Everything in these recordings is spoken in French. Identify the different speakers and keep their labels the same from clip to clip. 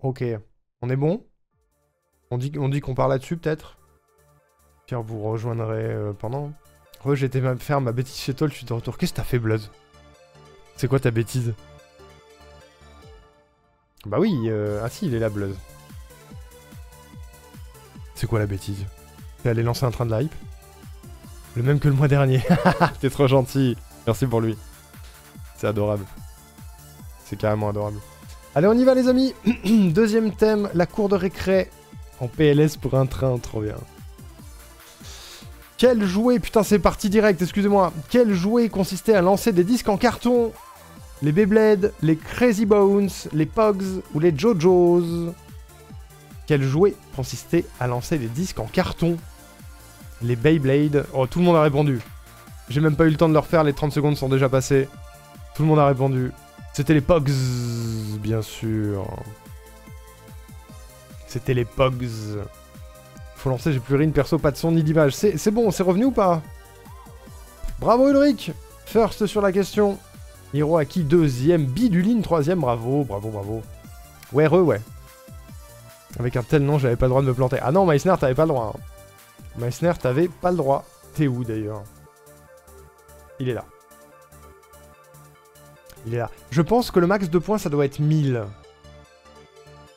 Speaker 1: Ok. On est bon? On dit qu'on part là-dessus, peut-être? Car vous rejoindrez pendant. J'ai été faire ma bêtise chez toi, je suis de retour. Qu'est-ce que t'as fait, Blood? C'est quoi ta bêtise? Bah oui, ah si, il est là, Blood. C'est quoi la bêtise? T'es allé lancer un train de la hype? Le même que le mois dernier. T'es trop gentil. Merci pour lui. C'est adorable. C'est carrément adorable. Allez, on y va, les amis. Deuxième thème, la cour de récré. En PLS pour un train, trop bien. Quel jouet, putain c'est parti direct, excusez-moi. Quel jouet consistait à lancer des disques en carton? Les Beyblade, les Crazy Bones, les Pogs ou les JoJo's? Quel jouet consistait à lancer des disques en carton? Les Beyblade. Oh, tout le monde a répondu. J'ai même pas eu le temps de leur faire, les 30 secondes sont déjà passées. Tout le monde a répondu. C'était les Pogs, bien sûr. C'était les Pogs. Faut lancer, j'ai plus rien, perso, pas de son ni d'image. C'est bon, c'est revenu ou pas? Bravo Ulrich. First sur la question. Hiroaki deuxième, Biduline troisième, bravo, bravo, bravo. Ouais, ouais. Avec un tel nom, j'avais pas le droit de me planter. Ah non, Meissner, t'avais pas le droit. Hein. Meissner, t'avais pas le droit. T'es où d'ailleurs? Il est là. Il est là. Je pense que le max de points, ça doit être 1000.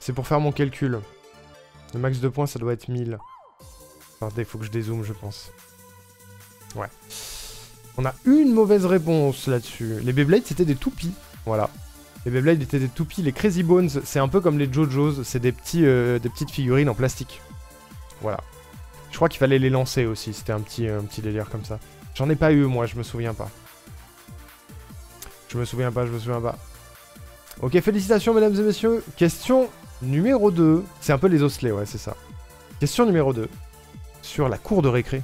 Speaker 1: C'est pour faire mon calcul. Le max de points, ça doit être 1000. Attendez, il faut que je dézoome, je pense. Ouais. On a une mauvaise réponse là-dessus. Les Beyblade, c'était des toupies. Voilà. Les Beyblade étaient des toupies. Les Crazy Bones, c'est un peu comme les JoJo's. C'est des petites figurines en plastique. Voilà. Je crois qu'il fallait les lancer aussi. C'était un petit délire comme ça. J'en ai pas eu, moi. Je me souviens pas. Je me souviens pas. Ok, félicitations, mesdames et messieurs. Question numéro 2. C'est un peu les osselets, ouais, c'est ça. Question numéro 2. Sur la cour de récré.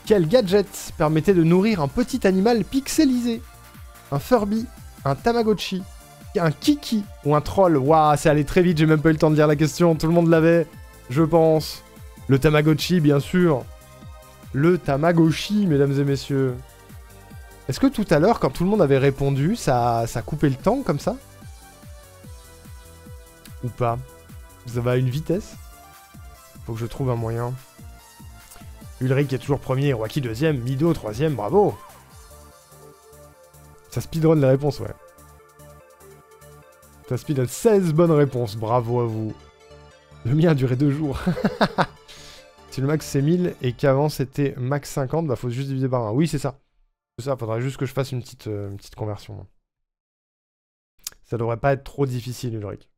Speaker 1: Quel gadget permettait de nourrir un petit animal pixelisé? Un Furby, un Tamagotchi, un Kiki ou un troll? Waouh, c'est allé très vite, j'ai même pas eu le temps de lire la question, tout le monde l'avait, je pense. Le Tamagotchi, bien sûr. Le Tamagotchi, mesdames et messieurs. Est-ce que tout à l'heure, quand tout le monde avait répondu, ça coupait le temps, comme ça? Ou pas? Ça va à une vitesse? Faut que je trouve un moyen. Ulrich est toujours premier, Hiroaki deuxième, Mido troisième, bravo! Ça speedrun les réponses, ouais. Ça speedrun 16 bonnes réponses, bravo à vous. Le mien a duré 2 jours. Si le max c'est 1000 et qu'avant c'était max 50, bah faut juste diviser par 1. Oui, c'est ça. C'est ça, faudrait juste que je fasse une petite conversion. Ça devrait pas être trop difficile, Ulrich.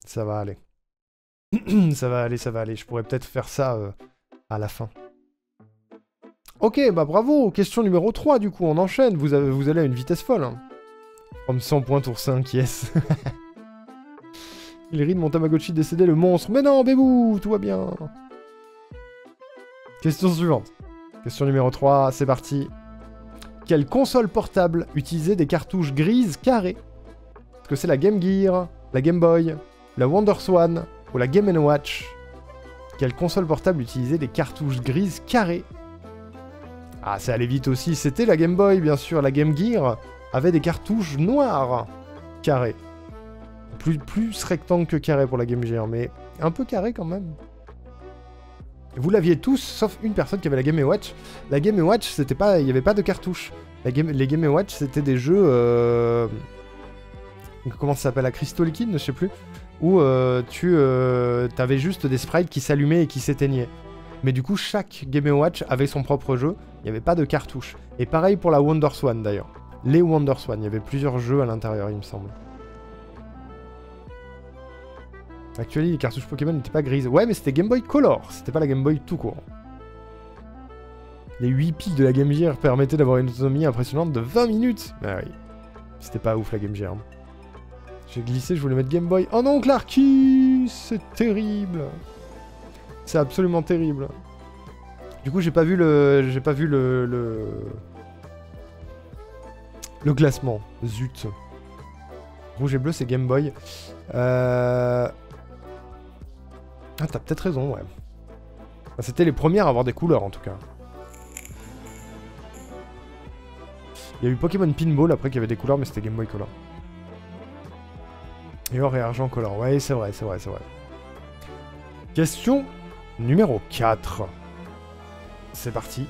Speaker 1: Ça va aller. Ça va aller. Je pourrais peut-être faire ça à la fin. Ok, bah bravo. Question numéro 3, du coup, on enchaîne. Vous allez à une vitesse folle. Hein. Comme 100 points tour 5, yes. Il rit de mon Tamagotchi décédé, le monstre. Mais non, bébou, tout va bien. Question suivante. Question numéro 3, c'est parti. Quelle console portable utilisait des cartouches grises carrées? Est-ce que c'est la Game Gear, la Game Boy, la WonderSwan ou la Game & Watch? Quelle console portable utilisait des cartouches grises carrées? Ah, c'est allé vite aussi. C'était la Game Boy, bien sûr. La Game Gear avait des cartouches noires carrées. Plus rectangle que carré pour la Game Gear, mais un peu carré quand même. Vous l'aviez tous, sauf une personne qui avait la Game & Watch. La Game & Watch, c'était pas, il n'y avait pas de cartouches. Les Game & Watch, c'était des jeux... Comment ça s'appelle? La Crystal Liquide, je sais plus. Où t'avais juste des sprites qui s'allumaient et qui s'éteignaient. Mais du coup, chaque Game & Watch avait son propre jeu. Il n'y avait pas de cartouches. Et pareil pour la WonderSwan, d'ailleurs. Les WonderSwan, il y avait plusieurs jeux à l'intérieur, il me semble. Actuellement, les cartouches Pokémon n'étaient pas grises. Ouais, mais c'était Game Boy Color. C'était pas la Game Boy tout court. Les 8 piles de la Game Gear permettaient d'avoir une autonomie impressionnante de 20 minutes. Ah oui. C'était pas ouf, la Game Gear. J'ai glissé, je voulais mettre Game Boy. Oh non, Clarky! C'est terrible. C'est absolument terrible. Du coup, j'ai pas vu le... J'ai pas vu le classement. Zut. Rouge et bleu, c'est Game Boy. Ah, t'as peut-être raison, ouais. C'était les premières à avoir des couleurs, en tout cas. Il y a eu Pokémon Pinball, après, qui avait des couleurs, mais c'était Game Boy Color. Et or et argent colorant. Ouais, c'est vrai, c'est vrai, c'est vrai. Question numéro 4. C'est parti.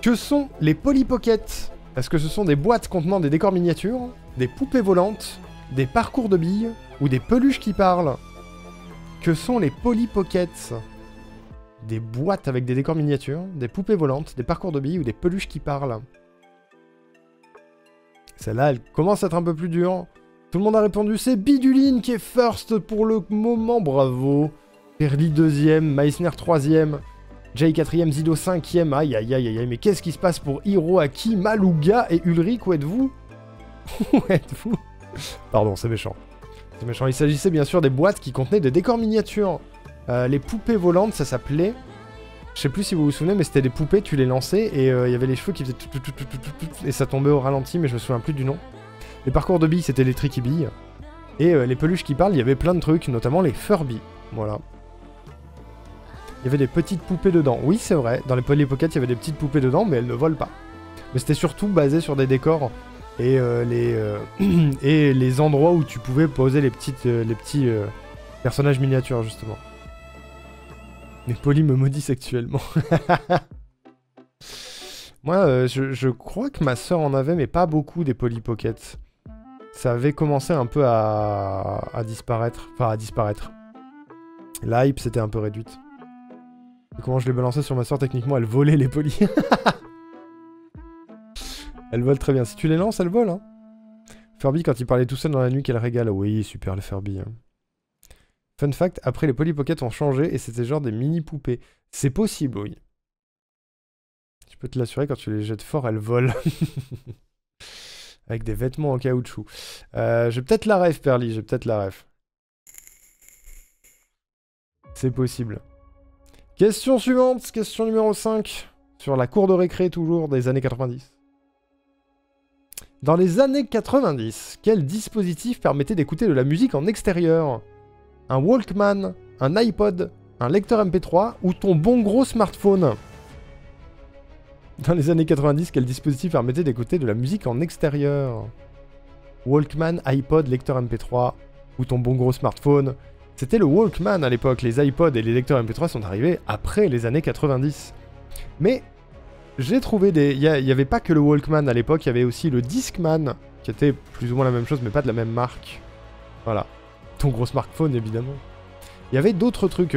Speaker 1: Que sont les Polly Pocket? Est-ce que ce sont des boîtes contenant des décors miniatures, des poupées volantes, des parcours de billes ou des peluches qui parlent? Que sont les Polly Pockets? Des boîtes avec des décors miniatures, des poupées volantes, des parcours de billes ou des peluches qui parlent? Celle-là, elle commence à être un peu plus dure. Tout le monde a répondu, c'est Biduline qui est first pour le moment, bravo. Perly 2ème, Meissner 3ème, Jay 4ème, Zido 5ème, aïe aïe aïe aïe, mais qu'est-ce qui se passe pour Hiroaki, Maluga et Ulrich, où êtes-vous? Où êtes-vous? Pardon, c'est méchant. C'est méchant, il s'agissait bien sûr des boîtes qui contenaient des décors miniatures. Les poupées volantes, ça s'appelait... Je sais plus si vous vous souvenez, mais c'était des poupées, tu les lançais, et il y avait les cheveux qui faisaient... Et ça tombait au ralenti, mais je me souviens plus du nom. Les parcours de billes, c'était les tricky billes. Et les peluches qui parlent, il y avait plein de trucs, notamment les Furby. Voilà. Il y avait des petites poupées dedans. Oui, c'est vrai, dans les Polly Pocket, il y avait des petites poupées dedans, mais elles ne volent pas. Mais c'était surtout basé sur des décors et, et les endroits où tu pouvais poser les petits personnages miniatures, justement. Les Polly me maudissent actuellement. Moi, je crois que ma soeur en avait, mais pas beaucoup, des Polly Pocket. Ça avait commencé un peu à disparaître. Enfin, à disparaître. La hype s'était un peu réduite. Et comment je l'ai balancé sur ma soeur, techniquement, elle volait les Polly. Elle vole très bien. Si tu les lances, elle vole. Hein. Furby, quand il parlait tout seul dans la nuit, qu'elle régale. Oui, super, le Furby. Hein. Fun fact, après les Polly Pocket ont changé et c'était genre des mini-poupées. C'est possible, oui. Je peux te l'assurer, quand tu les jettes fort, elles volent. Avec des vêtements en caoutchouc. J'ai peut-être la ref, Perly, j'ai peut-être la ref. C'est possible. Question suivante, question numéro 5. Sur la cour de récré, toujours, des années 90. Dans les années 90, quel dispositif permettait d'écouter de la musique en extérieur? Un Walkman, un iPod, un lecteur MP3 ou ton bon gros smartphone? Dans les années 90, quel dispositif permettait d'écouter de la musique en extérieur? Walkman, iPod, lecteur MP3 ou ton bon gros smartphone? C'était le Walkman à l'époque. Les iPods et les lecteurs MP3 sont arrivés après les années 90. Mais j'ai trouvé des... Il n'y avait pas que le Walkman à l'époque, il y avait aussi le Discman, qui était plus ou moins la même chose, mais pas de la même marque. Voilà. Ton gros smartphone, évidemment. Il y avait d'autres trucs,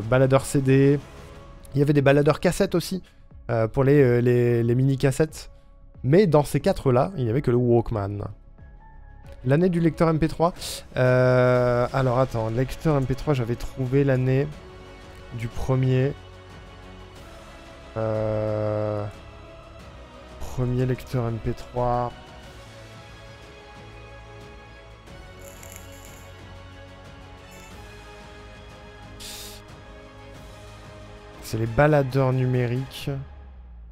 Speaker 1: baladeurs CD, il y avait des baladeurs cassettes aussi, pour les mini-cassettes. Mais dans ces quatre-là, il n'y avait que le Walkman. L'année du lecteur MP3. Alors attends, lecteur MP3, j'avais trouvé l'année du premier. Premier lecteur MP3. C'est les baladeurs numériques.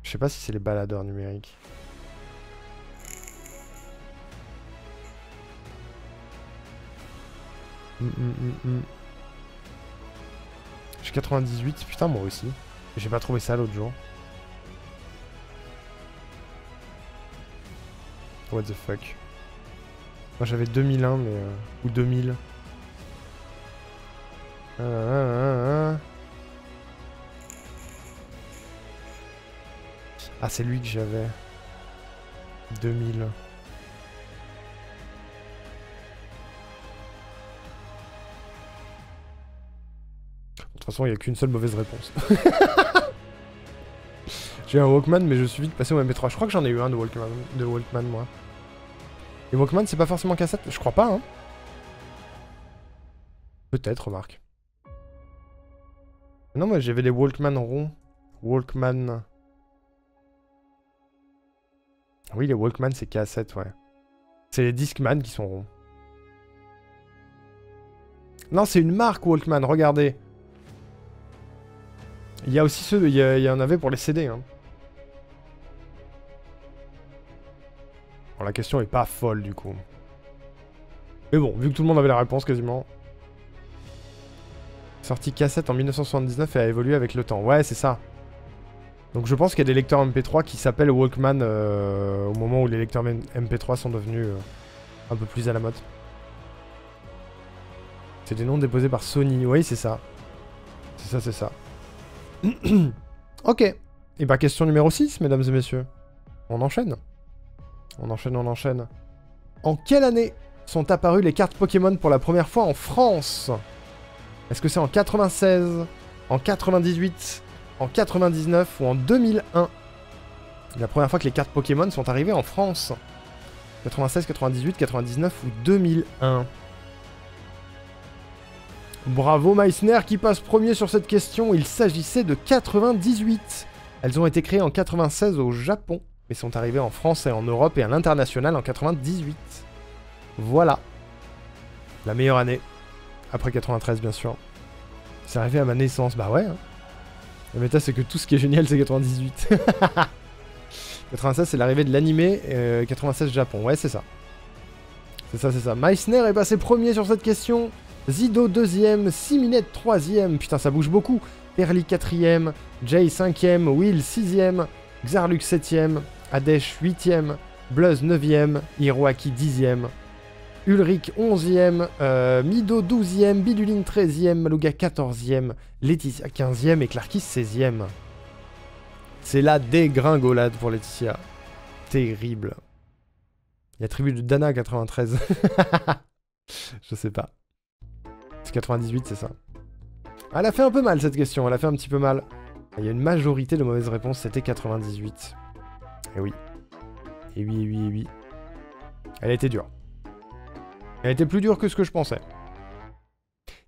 Speaker 1: Je sais pas si c'est les baladeurs numériques. J'ai 98, putain moi aussi. J'ai pas trouvé ça l'autre jour. What the fuck. Moi j'avais 2001 mais... ou 2000. Ah c'est lui que j'avais. 2000. De toute façon, il n'y a qu'une seule mauvaise réponse. J'ai un Walkman, mais je suis vite passé au MP3. Je crois que j'en ai eu un de Walkman, moi. Et Walkman, c'est pas forcément cassette? Je crois pas, hein. Peut-être, remarque. Non, moi j'avais des Walkman ronds. Walkman... Oui, les Walkman, c'est cassette, ouais. C'est les Discman qui sont ronds. Non, c'est une marque Walkman, regardez. Il y a aussi ceux... Il y en avait pour les CD, hein. Bon, la question est pas folle, du coup. Mais bon, vu que tout le monde avait la réponse, quasiment... Sortie cassette en 1979 et a évolué avec le temps. Ouais, c'est ça. Donc je pense qu'il y a des lecteurs MP3 qui s'appellent Walkman au moment où les lecteurs MP3 sont devenus Un peu plus à la mode. C'est des noms déposés par Sony. Oui, c'est ça. C'est ça, c'est ça. Ok. Et bah, question numéro 6, mesdames et messieurs. On enchaîne. On enchaîne, on enchaîne. En quelle année sont apparues les cartes Pokémon pour la première fois en France? Est-ce que c'est en 96, en 98, en 99 ou en 2001? La première fois que les cartes Pokémon sont arrivées en France. 96, 98, 99 ou 2001? Bravo Meissner qui passe premier sur cette question. Il s'agissait de 98. Elles ont été créées en 96 au Japon, mais sont arrivées en France et en Europe et à l'international en 98. Voilà. La meilleure année. Après 93, bien sûr. C'est arrivé à ma naissance. Bah ouais. Hein. La méta, c'est que tout ce qui est génial, c'est 98. 96, c'est l'arrivée de l'animé. 96, Japon. Ouais, c'est ça. C'est ça, c'est ça. Meissner est passé premier sur cette question. Zido 2ème. Siminette 3ème. Putain, ça bouge beaucoup. Perly 4ème. Jay 5ème. Will 6ème. Xarlux 7ème. Adesh 8ème. Bluzz 9ème. Hiroaki 10ème. Ulrich 11ème, Mido 12ème, Biduline 13ème, Maluga 14ème, Laetitia 15ème et Clarkis 16ème. C'est la dégringolade pour Laetitia. Terrible. Il y a tribu de Dana 93. Je sais pas. C'est 98, c'est ça. Elle a fait un peu mal cette question, elle a fait un petit peu mal. Il y a une majorité de mauvaises réponses, c'était 98. Et oui. Et oui, et oui, et oui. Elle a été dure. Elle était plus dure que ce que je pensais.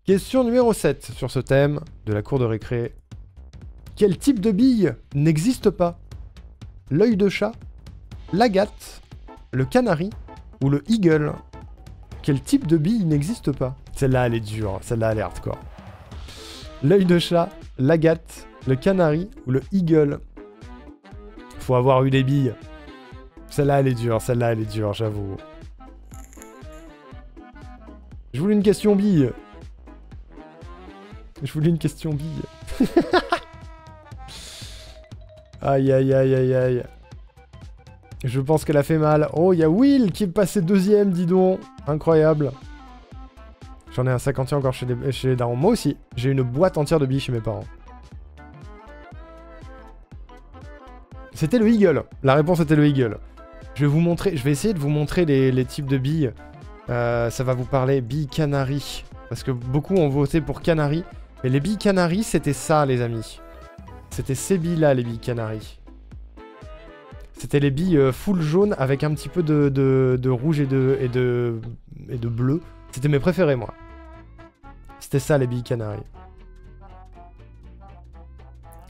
Speaker 1: Question numéro 7 sur ce thème de la cour de récré. Quel type de bille n'existe pas? L'œil de chat, l'agate, le canari ou le eagle? Quel type de bille n'existe pas? Celle-là, elle est dure. Celle-là, elle est hardcore. L'œil de chat, l'agate, le canari ou le eagle? Faut avoir eu des billes. Celle-là, elle est dure. Celle-là, elle est dure, j'avoue. Je voulais une question bille. Je voulais une question bille. Aïe, aïe, aïe, aïe, aïe. Je pense qu'elle a fait mal. Oh, il y a Will qui est passé 2ème, dis donc. Incroyable. J'en ai un 50 encore chez les darons. Moi aussi, j'ai une boîte entière de billes chez mes parents. C'était le eagle. La réponse était le eagle. Je vais essayer de vous montrer les types de billes. Ça va vous parler billes canari. Parce que beaucoup ont voté pour canari. Mais les billes canari, c'était ça, les amis. C'était ces billes-là, les billes canari. C'était les billes full jaune avec un petit peu de rouge et de bleu. C'était mes préférés, moi. C'était ça, les billes canari.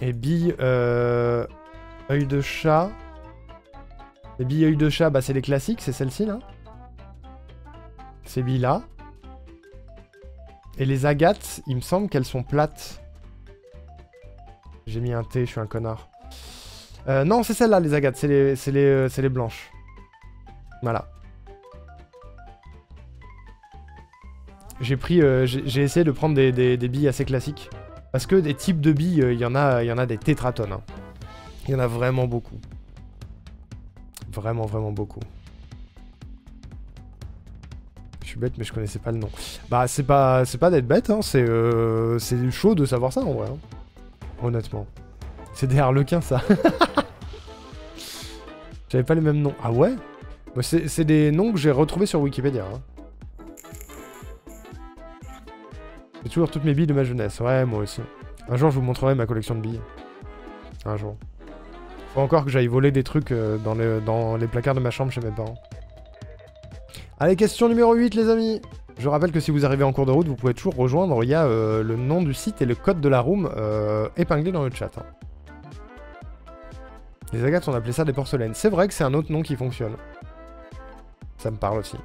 Speaker 1: Et billes œil de chat. Les billes œil de chat, bah c'est les classiques, c'est celle-ci, là. Ces billes-là. Et les agates, il me semble qu'elles sont plates. J'ai mis un T, je suis un connard. Non, c'est celle-là, les agates. C'est les blanches. Voilà. J'ai essayé de prendre des billes assez classiques. Parce que des types de billes, il y en a des tétratones. Hein. Il y en a vraiment beaucoup. Vraiment, vraiment beaucoup. Je suis bête, mais je connaissais pas le nom. Bah, c'est pas d'être bête, hein. C'est chaud de savoir ça, en vrai. Hein. Honnêtement. C'est des harlequins, ça. J'avais pas les mêmes noms. Ah ouais? Bah, c'est des noms que j'ai retrouvés sur Wikipédia. Hein. J'ai toujours toutes mes billes de ma jeunesse. Ouais, moi aussi. Un jour, je vous montrerai ma collection de billes. Un jour. Faut encore que j'aille voler des trucs dans les placards de ma chambre chez mes parents. Allez, question numéro 8, les amis. Je rappelle que si vous arrivez en cours de route, vous pouvez toujours rejoindre. Il y a le nom du site et le code de la room épinglé dans le chat. Hein. Les agates, on appelait ça des porcelaines. C'est vrai que c'est un autre nom qui fonctionne. Ça me parle aussi.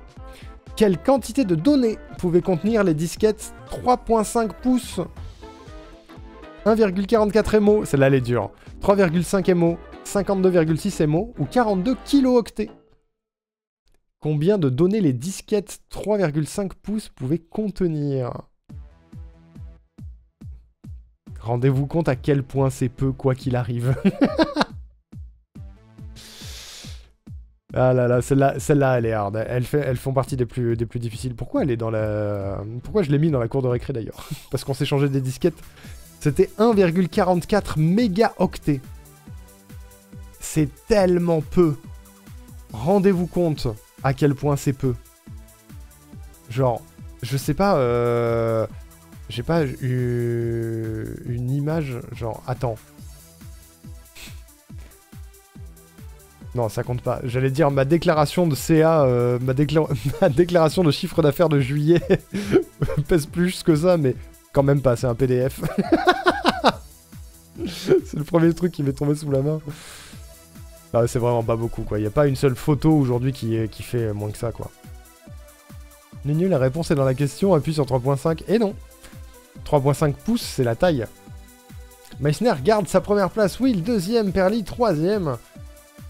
Speaker 1: Quelle quantité de données pouvaient contenir les disquettes 3.5 pouces 1,44 MO, celle-là elle est dure. 3,5 MO, 52,6 MO ou 42 kilo-octets? Combien de données les disquettes 3,5 pouces pouvaient contenir? Rendez-vous compte à quel point c'est peu, quoi qu'il arrive. Ah là là, celle-là, elle est hard. Elles font partie des plus difficiles. Pourquoi elle est dans la... Pourquoi je l'ai mis dans la cour de récré d'ailleurs? Parce qu'on s'est changé des disquettes. C'était 1,44 mégaoctets. C'est tellement peu. Rendez-vous compte à quel point c'est peu. Genre, je sais pas... J'ai pas une image... Genre, attends. Non, ça compte pas. J'allais dire ma déclaration de CA, ma déclaration de chiffre d'affaires de juillet pèse plus que ça, mais quand même pas, c'est un PDF. C'est le premier truc qui m'est tombé sous la main. Ah, c'est vraiment pas beaucoup, quoi. Il n'y a pas une seule photo aujourd'hui qui fait moins que ça, quoi. Nunu, la réponse est dans la question, appuie sur 3.5. Et non 3.5 pouces, c'est la taille. Meissner garde sa première place, Will, deuxième, Perly, troisième.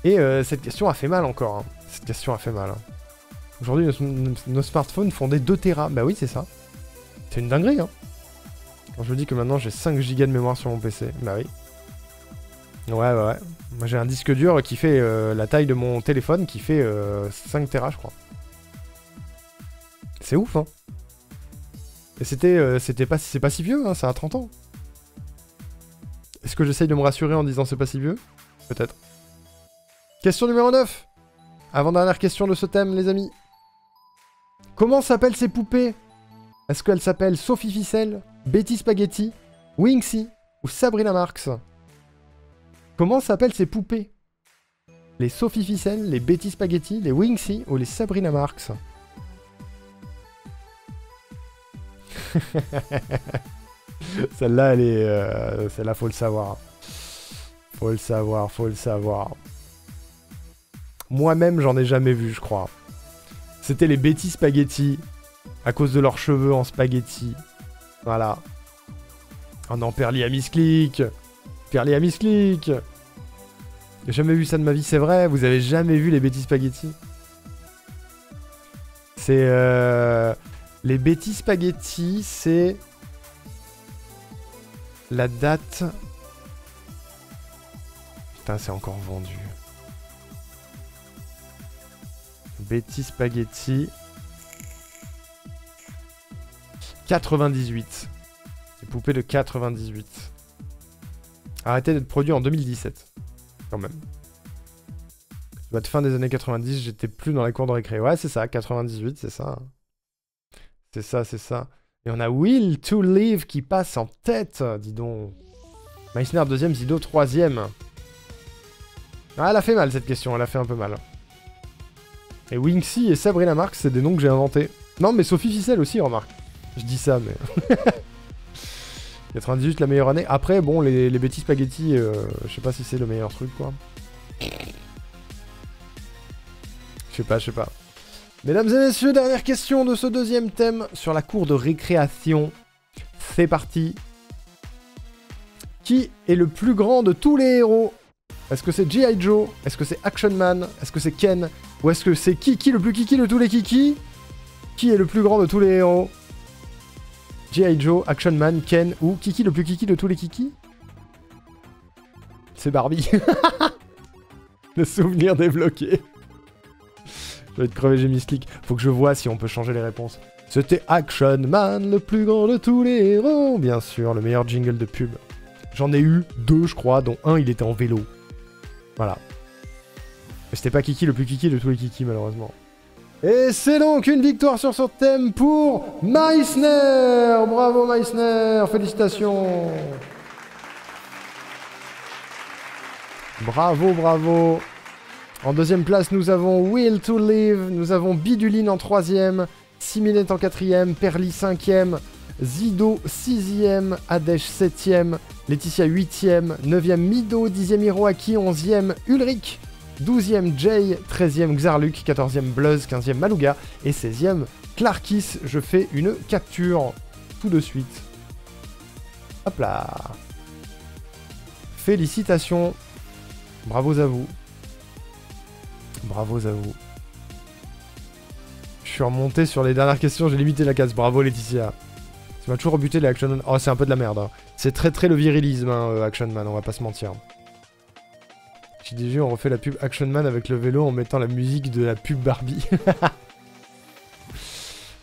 Speaker 1: Et cette question a fait mal encore. Hein. Cette question a fait mal. Hein. Aujourd'hui, nos smartphones font des 2 Tera. Bah oui, c'est ça. C'est une dinguerie. Hein. Quand je vous dis que maintenant j'ai 5 Go de mémoire sur mon PC. Bah oui. Ouais. Moi j'ai un disque dur qui fait la taille de mon téléphone qui fait 5 Tera, je crois. C'est ouf, hein. Et c'est pas si vieux, hein, ça a 30 ans. Est-ce que j'essaye de me rassurer en disant c'est pas si vieux? Peut-être. Question numéro 9. Avant-dernière question de ce thème, les amis. Comment s'appellent ces poupées? Est-ce qu'elles s'appellent Sophie Ficelle, Betty Spaghetti, Winxie ou Sabrina Marx? Comment s'appellent ces poupées? Les Sophie Ficelle, les Betty Spaghetti, les Winxie ou les Sabrina Marx? Celle-là, elle est... Celle-là, faut le savoir. Faut le savoir. Moi-même, j'en ai jamais vu, je crois. C'était les Betty Spaghetti, à cause de leurs cheveux en spaghetti. Voilà. Oh non, Perly a misclick. Perly a misclick. J'ai jamais vu ça de ma vie, c'est vrai. Vous avez jamais vu les Betty Spaghetti? C'est... Les Betty Spaghetti, c'est... La date... Putain, c'est encore vendu. Betty Spaghetti. 98. Les poupées de 98. Arrêté d'être produit en 2017. Quand même. De fin des années 90, j'étais plus dans les cours de récré. Ouais, c'est ça, 98, c'est ça. C'est ça. Et on a Will to Live qui passe en tête, dis donc. Meissner deuxième, Zido troisième. Ah, elle a fait mal cette question, elle a fait un peu mal. Et Winxie et Sabrina Marx, c'est des noms que j'ai inventés. Non, mais Sophie Ficelle aussi, remarque. Je dis ça, mais... 98, la meilleure année. Après, bon, les Betty Spaghetti, je sais pas si c'est le meilleur truc, quoi. Je sais pas. Mesdames et messieurs, dernière question de ce deuxième thème sur la cour de récréation. C'est parti. Qui est le plus grand de tous les héros? Est-ce que c'est G.I. Joe? Est-ce que c'est Action Man? Est-ce que c'est Ken? Ou est-ce que c'est Kiki, le plus Kiki de tous les Kiki? Qui est le plus grand de tous les héros? G.I. Joe, Action Man, Ken ou Kiki, le plus Kiki de tous les Kiki? C'est Barbie. Le souvenir débloqué. Je vais être crevé, j'ai mis clic. Faut que je vois si on peut changer les réponses. C'était Action Man, le plus grand de tous les héros. Bien sûr, le meilleur jingle de pub. J'en ai eu 2, je crois, dont un, il était en vélo. Voilà. Mais c'était pas Kiki, le plus Kiki de tous les Kiki, malheureusement. Et c'est donc une victoire sur ce thème pour Meissner. Bravo Meissner, félicitations. Bravo. En deuxième place, nous avons Will to Live, nous avons Biduline en troisième, Siminette en quatrième, Perly cinquième, Zido 6ème, Adesh 7ème, Laetitia 8ème, 9ème Mido, 10ème Hiroaki, 11ème Ulrich, 12ème Jay, 13ème Xarluc, 14ème Bluzz, 15ème Malouga et 16ème Clarkis. Je fais une capture tout de suite. Hop là. Félicitations. Bravo à vous. Je suis remonté sur les dernières questions, j'ai limité la case. Bravo Laetitia. Tu m'as toujours rebuté les Action Man. Oh, c'est un peu de la merde. Hein. C'est très le virilisme, hein, Action Man, on va pas se mentir. DG, on refait la pub Action Man avec le vélo en mettant la musique de la pub Barbie.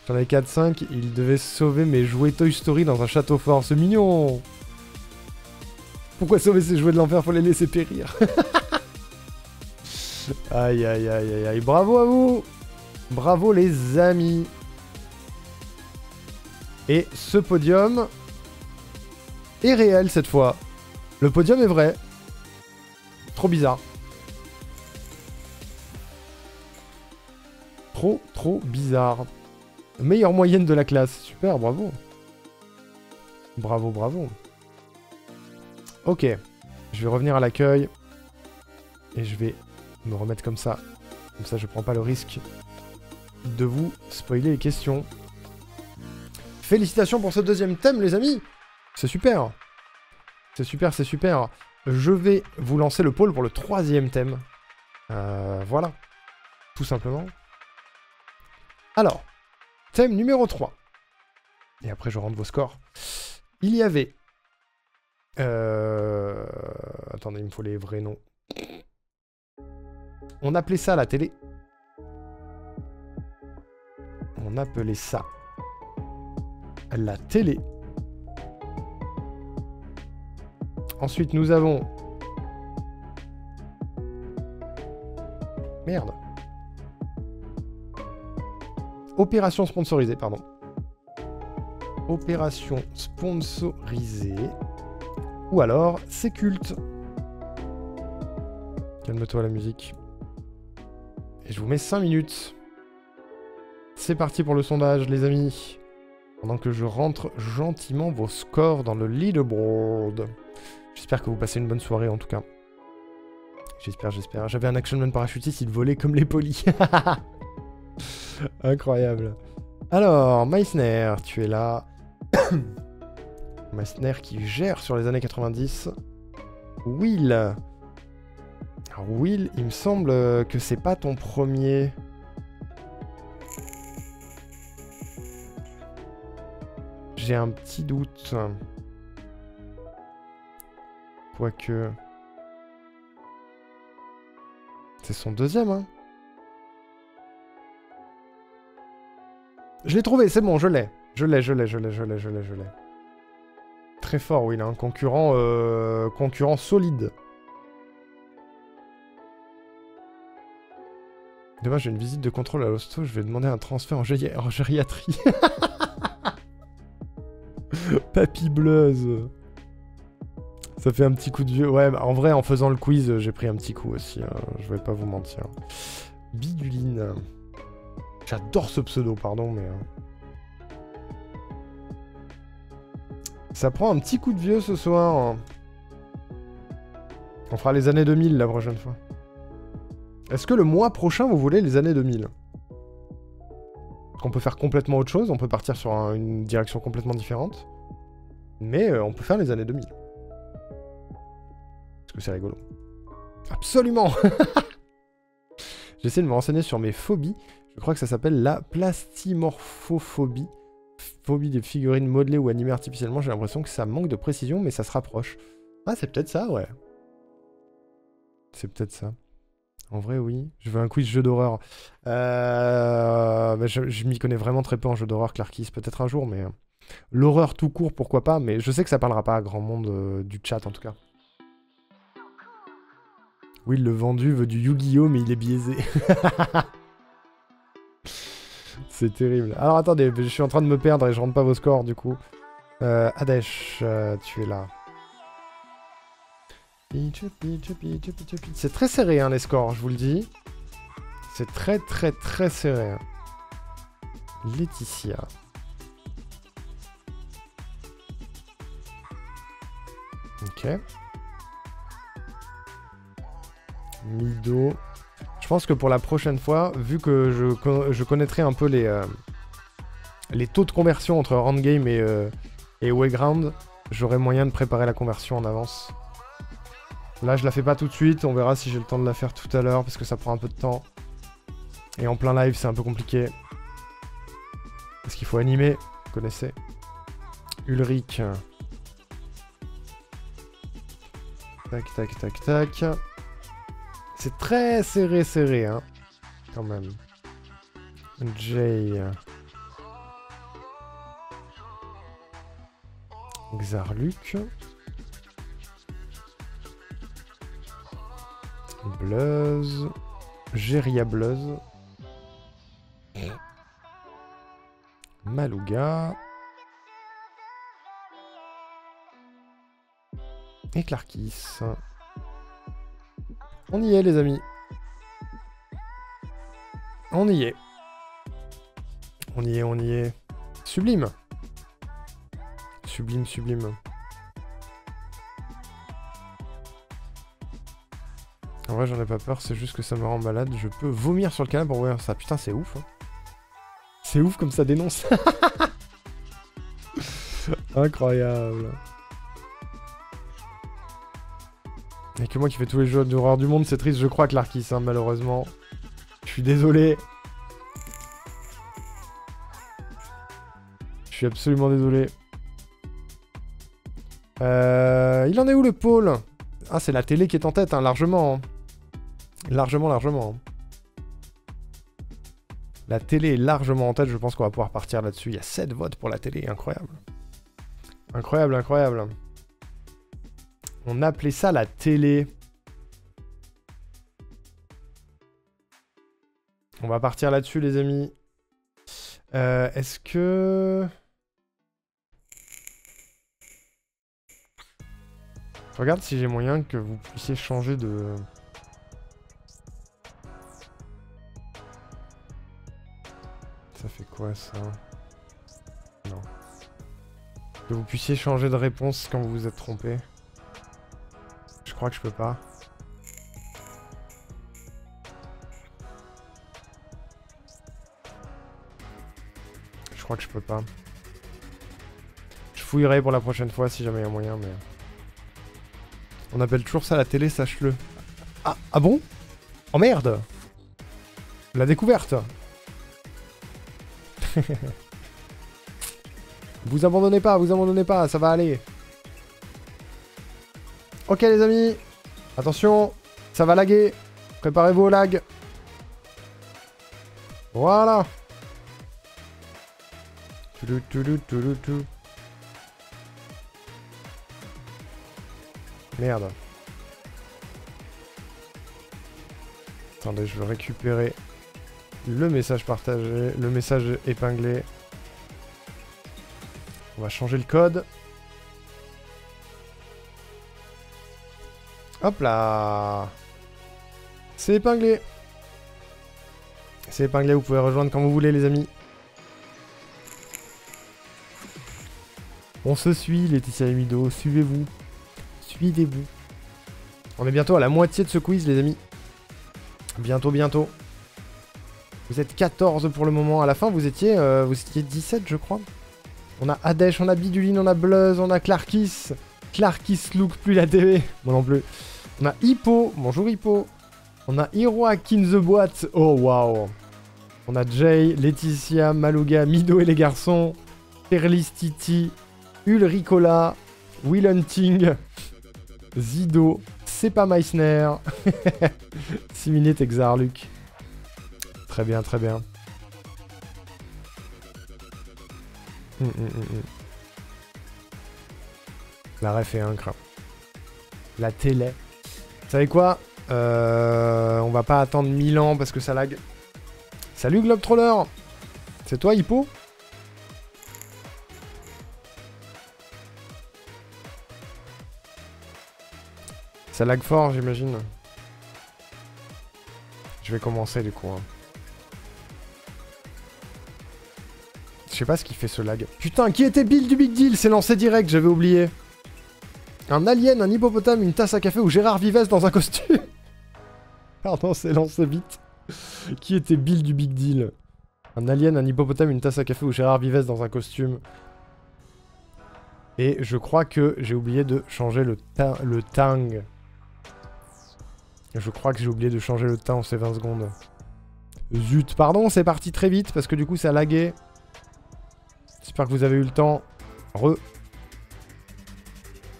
Speaker 1: J'en ai 4-5, il devait sauver mes jouets Toy Story dans un château fort. C'est mignon. Pourquoi sauver ces jouets de l'enfer? Faut les laisser périr. Aïe, aïe, aïe, aïe, aïe. Bravo à vous. Bravo les amis. Et ce podium est réel cette fois. Le podium est vrai. Trop bizarre. Trop bizarre. Meilleure moyenne de la classe. Super, bravo. Bravo, bravo. Ok. Je vais revenir à l'accueil. Et je vais me remettre comme ça. Comme ça, je prends pas le risque de vous spoiler les questions. Félicitations pour ce deuxième thème, les amis. C'est super. C'est super, c'est super. Je vais vous lancer le pôle pour le troisième thème. Voilà. Tout simplement. Alors, thème numéro 3. Et après, je rentre vos scores. Il y avait... Attendez, il me faut les vrais noms. On appelait ça la télé. On appelait ça la télé. Ensuite, nous avons... Merde. Opération sponsorisée, pardon. Opération sponsorisée. Ou alors, c'est culte. Calme-toi la musique. Et je vous mets 5 minutes. C'est parti pour le sondage, les amis. Pendant que je rentre gentiment vos scores dans le leaderboard. J'espère que vous passez une bonne soirée en tout cas. J'espère, j'espère. J'avais un Action Man parachutiste, il volait comme les polis. Incroyable. Alors, Meissner, tu es là. Meissner qui gère sur les années 90. Will. Alors Will, il me semble que c'est pas ton premier. J'ai un petit doute. Quoique... C'est son deuxième, hein. Je l'ai trouvé, c'est bon, je l'ai. Je l'ai. Très fort, oui, il a un concurrent, concurrent solide. Demain, j'ai une visite de contrôle à l'hosto, je vais demander un transfert en gériatrie. Papy Bleuze. Ça fait un petit coup de vieux. Ouais, bah, en vrai, en faisant le quiz, j'ai pris un petit coup aussi. Hein. Je vais pas vous mentir. Biduline. J'adore ce pseudo, pardon, mais... Ça prend un petit coup de vieux ce soir. On fera les années 2000 la prochaine fois. Est-ce que le mois prochain, vous voulez les années 2000? On peut faire complètement autre chose. On peut partir sur une direction complètement différente. Mais on peut faire les années 2000. Parce que c'est rigolo. Absolument. J'essaie de me renseigner sur mes phobies. Je crois que ça s'appelle la plastimorphophobie. Phobie des figurines modelées ou animées artificiellement. J'ai l'impression que ça manque de précision, mais ça se rapproche. Ah, c'est peut-être ça, ouais. C'est peut-être ça. En vrai, oui. Je veux un quiz jeu d'horreur. Bah, je m'y connais vraiment très peu en jeu d'horreur, Clarkis. Peut-être un jour, mais... L'horreur tout court, pourquoi pas. Mais je sais que ça parlera pas à grand monde du chat, en tout cas. Oui, le vendu veut du Yu-Gi-Oh, mais il est biaisé. C'est terrible. Alors, attendez, je suis en train de me perdre et je rentre pas vos scores, du coup. Adesh, tu es là. C'est très serré, hein, les scores, je vous le dis. C'est très serré. Hein. Laetitia. Ok. Mido. Je pense que pour la prochaine fois, vu que je connaîtrai un peu les taux de conversion entre Randgame et Wayground, j'aurai moyen de préparer la conversion en avance. Là, je la fais pas tout de suite. On verra si j'ai le temps de la faire tout à l'heure, parce que ça prend un peu de temps. Et en plein live, c'est un peu compliqué. Parce qu'il faut animer, vous connaissez. Ulrich. Tac. C'est très serré, hein. Quand même. Jay. Xarluc. Bluzz. Geria Bluzz. Malouga. Et Clarkis. On y est, les amis. On y est. On y est, on y est. Sublime. Sublime, sublime. En vrai, j'en ai pas peur, c'est juste que ça me rend malade. Je peux vomir sur le canapé pour voir ça. Putain, c'est ouf. Hein. C'est ouf comme ça dénonce. Incroyable. Et que moi qui fais tous les jeux d'horreur du monde, c'est triste. Je crois que Clarkis, hein, malheureusement. Je suis désolé. Je suis absolument désolé. Il en est où le pôle? Ah, c'est la télé qui est en tête, hein, largement. Hein. Largement. La télé est largement en tête, je pense qu'on va pouvoir partir là-dessus. Il y a 7 votes pour la télé, incroyable. Incroyable. On appelait ça la télé. On va partir là-dessus, les amis. Est-ce que... Je regarde si j'ai moyen que vous puissiez changer de... Ça fait quoi, ça? Non. Que vous puissiez changer de réponse quand vous vous êtes trompé. Je crois que je peux pas. Je crois que je peux pas. Je fouillerai pour la prochaine fois si jamais il y a moyen, mais... On appelle toujours ça la télé, sache-le. Ah bon? Oh merde! La découverte! Vous abandonnez pas, ça va aller. Ok les amis, attention, ça va laguer. Préparez-vous au lag. Voilà. Merde. Attendez, je veux récupérer le message partagé, le message épinglé. On va changer le code. Hop là. C'est épinglé. C'est épinglé, vous pouvez rejoindre quand vous voulez les amis. On se suit, Laetitia et Mido, suivez-vous. Suivez-vous. On est bientôt à la moitié de ce quiz les amis. Bientôt. Vous êtes 14 pour le moment. À la fin, vous étiez 17, je crois. On a Adesh, on a Biduline, on a Bluzz, on a Clarkis. Clarkis look plus la TV. Moi non plus. On a Hippo. Bonjour Hippo. On a Hiroaki in the boîte. Oh waouh. On a Jay, Laetitia, Malouga, Mido et les garçons. Perlis Titi. Ulricola. Will Hunting. Zido. C'est pas Meissner. Siminé Xarluc. Très bien. La ref est incroyable. La télé. Vous savez quoi? On va pas attendre 1000 ans parce que ça lag. Salut Globetroller. C'est toi Hippo? Ça lag fort j'imagine. Je vais commencer du coup. Hein. Je sais pas ce qui fait ce lag. Putain, qui était Bill du Big Deal? C'est lancé direct, j'avais oublié. Un alien, un hippopotame, une tasse à café ou Gérard Vives dans un costume. Pardon, c'est lancé vite. Qui était Bill du Big Deal? Un alien, un hippopotame, une tasse à café ou Gérard Vives dans un costume. Et je crois que j'ai oublié de changer le tang. Je crois que j'ai oublié de changer le temps en ces 20 secondes. Zut, pardon, c'est parti très vite parce que du coup ça a lagué. J'espère que vous avez eu le temps.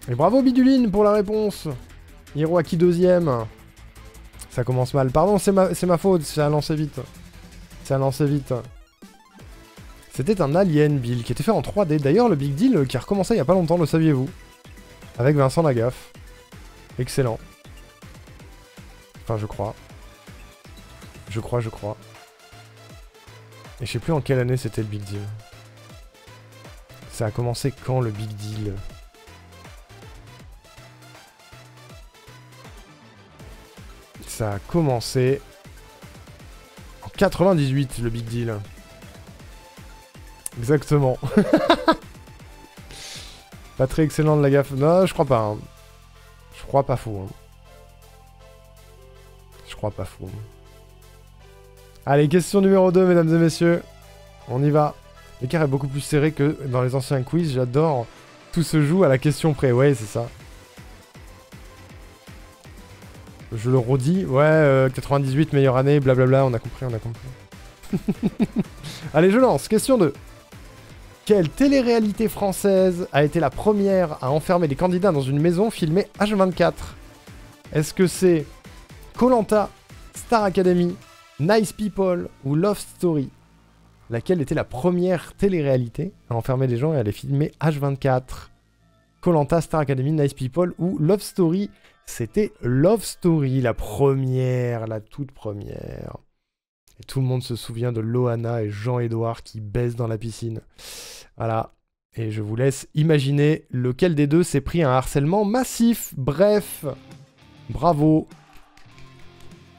Speaker 1: Et bravo Biduline pour la réponse. Hiroaki deuxième. Ça commence mal. Pardon, c'est ma faute, ça a lancé vite. Ça a lancé vite. C'était un Alien, Bill, qui était fait en 3D. D'ailleurs, le Big Deal qui a recommencé il y a pas longtemps, le saviez-vous? Avec Vincent Lagaffe. Excellent. Enfin, je crois. Je crois. Et je sais plus en quelle année c'était le Big Deal. Ça a commencé quand, le Big Deal? Ça a commencé en 98, le Big Deal. Exactement. Pas très excellent de la gaffe. Non, je crois pas. Hein. Je crois pas fou. Hein. Je crois pas fou. Allez, question numéro 2, mesdames et messieurs. On y va. L'écart est beaucoup plus serré que dans les anciens quiz. J'adore. Tout se joue à la question près. Ouais, c'est ça. Je le redis. Ouais, 98, meilleure année, blablabla. On a compris. Allez, je lance. Question 2. Quelle télé-réalité française a été la première à enfermer les candidats dans une maison filmée H24? Est-ce que c'est Koh-Lanta, Star Academy, Nice People ou Love Story? Laquelle était la première télé-réalité à enfermer les gens et à les filmer H24? Koh-Lanta, Star Academy, Nice People ou Love Story? C'était Love Story, la première, la toute première. Et tout le monde se souvient de Loana et Jean-Édouard qui baissent dans la piscine. Voilà. Et je vous laisse imaginer lequel des deux s'est pris un harcèlement massif. Bref. Bravo.